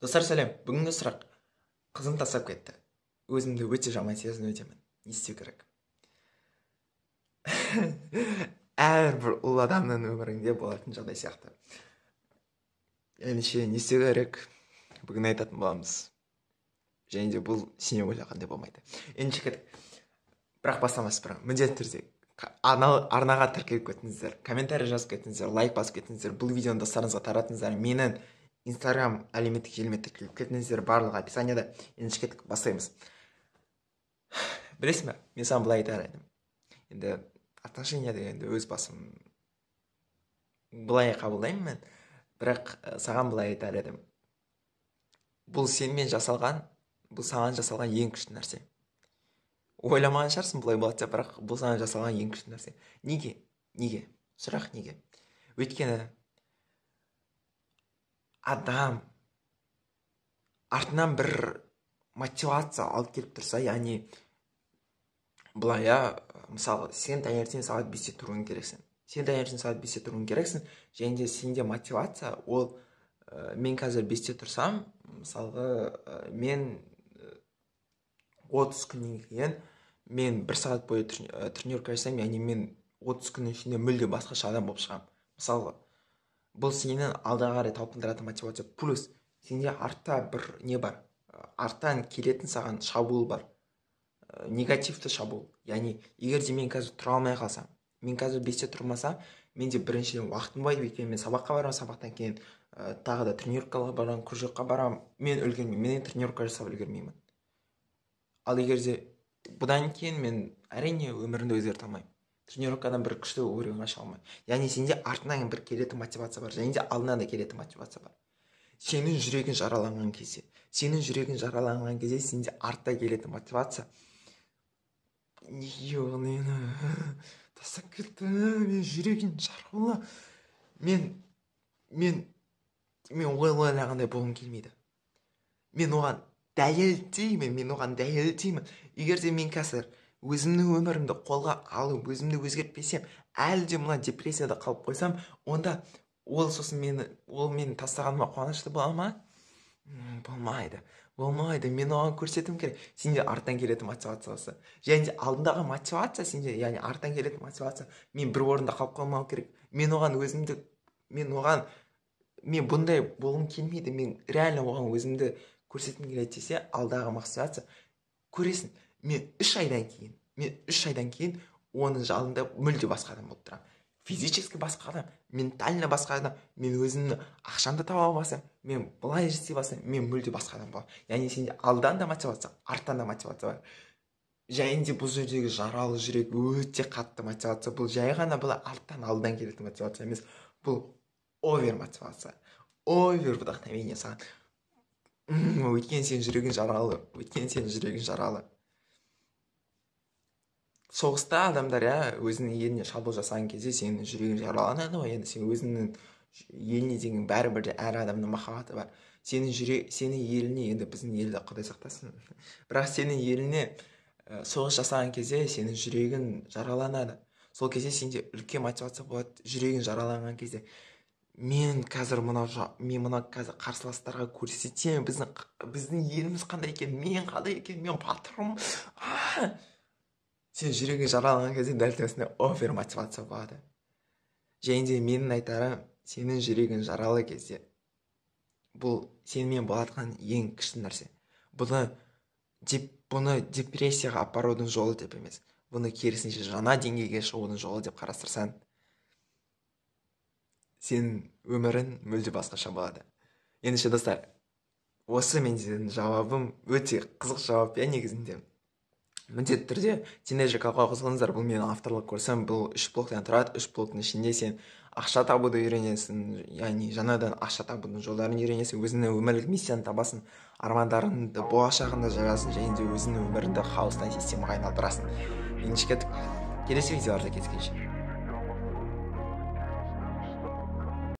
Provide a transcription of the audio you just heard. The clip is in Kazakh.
Достар сәлем, бүгінгі сұрақ. Қызым тастап кетті. Өзімді өте жаман сезінудемін. Не істеу керек? Әрбір ұл адамның өмірінде болатын жағдай сияқты. Ендеше не істеу керек? Бүгін айтатын боламыз. Және де бұл сене ойлағандай болмайды. Ендеше кеттік. Бірақ бастамас бұрын міндетті түрде арнаға тіркеліп кетіңіздер, комментарий жазып кетіңіздер, лайк басып кетіңіздер, бұл видеоны достарыңызға таратыңыздар. Менің Инстаграм әлеуметтік желіме тіркеліп кетіңіздер, барлығы описанияда. Ендеше кеттік, бастаймыз. Білесің бе, мен саған былай айтар едім. Енді отношения дегенді өз басым былай қабылдаймын мен, бірақ саған былай айтар едім. Бұл сенімен жасалған, бұл саған жасалған ең күшті нәрсе. Ойламаған шығарсың бұлай болады деп, бірақ бұл саған жасалған ең күшті нәрсе. Неге? Сұрақ неге? Өйткені адам артынан бір мотивация алып келіп тұрса, яғни былай, мысалы, сен таңертең сағат 5-те тұруың керексің. Және де сенде мотивация, ол мен қазір 5-те тұрсам, мысалғы, мен 30 күннен кейін мен 1 сағат бойы тренировка жасаймын, яғни мен 30 күннің ішінде мүлде басқаша адам болып шығамын. Мысалғы, бұл сенің алдағы қарай талпындыратын мотивация. Плюс сенде артта бір не бар? Арттан келетін саған шабуыл бар. Негативті шабуыл. Яғни, егер де мен қазір тұра алмай қалсам, мен қазір 5-те тұрмасам, менде біріншіден уақытым болмайды, өйткені мен сабаққа барамын, сабақтан кейін тағы да тренировкаға барамын, кружокқа барамын, мен үлгермеймін, мен тренировка жасап үлгермеймін. Ал егер де бұдан кейін мен әрине өмірімді өзгерте алмаймын. Тренировкадан бір күшті уровеньға шыға алмаймын. Яғни сенде артынан бір келетін мотивация бар, және де алдынан да келетін мотивация бар. Сенің жүрегің жараланған кезде, сенде артта келетін мотивация. Неге оны тастап кетті, мен жүрегім жаралы. Мен ойлағандай болғым келмейді. Мен оған дәлелдеймін. Егер де мен қазір өзімнің өмірімді қолға алып, өзімді өзгертпесем, әлі де мына депрессияда қалып қойсам, онда ол сосын мені тастағаныма қуанышты бола ма? Болмайды. Мен оған көрсетім керек. Сенде арттан келетін мотивациясы. Және де алдындағы мотивация сенде, яғни арттан келетін мотивация. Мен бір орында қалып қалмау керек. Мен бұндай болғым келмейді. Мен реально оған өзімді көрсетім келеді десе, алдағы мотивация көресің. Мен 3 айдан кейін оның жалында мүлде басқа адам болып тұрамын. Физически басқа адам, ментально басқа адам, мен өзімді ақшамды таба басам, мен былай істей басам, мен мүлде басқа адам боламын. Яғни сенде алдан да мотивация, арттан да мотивация бар. Және де бұл жердегі жаралы жүрек өте қатты мотивация. Бұл жай ғана бұл алдан келетін мотивация емес. Бұл овер мотивация. Овер вдохновение саған. Өйткені сен жүрегің жаралы. Соғыста адамдар өзінің еліне шабуыл жасаған кезде сенің жүрегің жараланады ғой. Енді сен өзіңнің еліне деген бәрібір де әр адамның махаббаты бар. Сенің еліне, енді біздің елді Құдай сақтасын. Бірақ сенің еліне соғыс жасаған кезде сенің жүрегің жараланады. Сол кезде сенде үлкен мотивация болады. Жүрегің жараланған кезде мен қазір қазір қарсыластарға көрсетемін, біздің еліміз қандай екен, мен қандай екен, мен батырмын. Сен жүрегің жараланған кезде дәл терісінде овер мотивация болады. Және де менің айтарым, сенің жүрегің жаралы кезде бұл сенімен болатқан ең күшті нәрсе. Бұны депрессияға апарудың жолы деп емес. Бұны керісінше жаңа деңгейге шығудың жолы деп қарастырсаң, сенің өмірің мүлде басқаша болады. Ендеше достар, осы менің жауабым өте қызық жауап негізінде. Міндетті түрде тинейджерға қосылыңыздар. Бұл менің авторлық курсым. Бұл 3 блоктан тұрады. 3 блоктың ішінде сен ақша табуды үйренесің, яғни жаңадан ақша табудың жолдарын үйренесің, өзіңнің өмірлік миссияны табасың, армандарыңды, болашағыңды жазасың, және де өзіңнің өміріңді хаостан системаға айналдырасың. Ендеше келесі видеоларда кездескенше.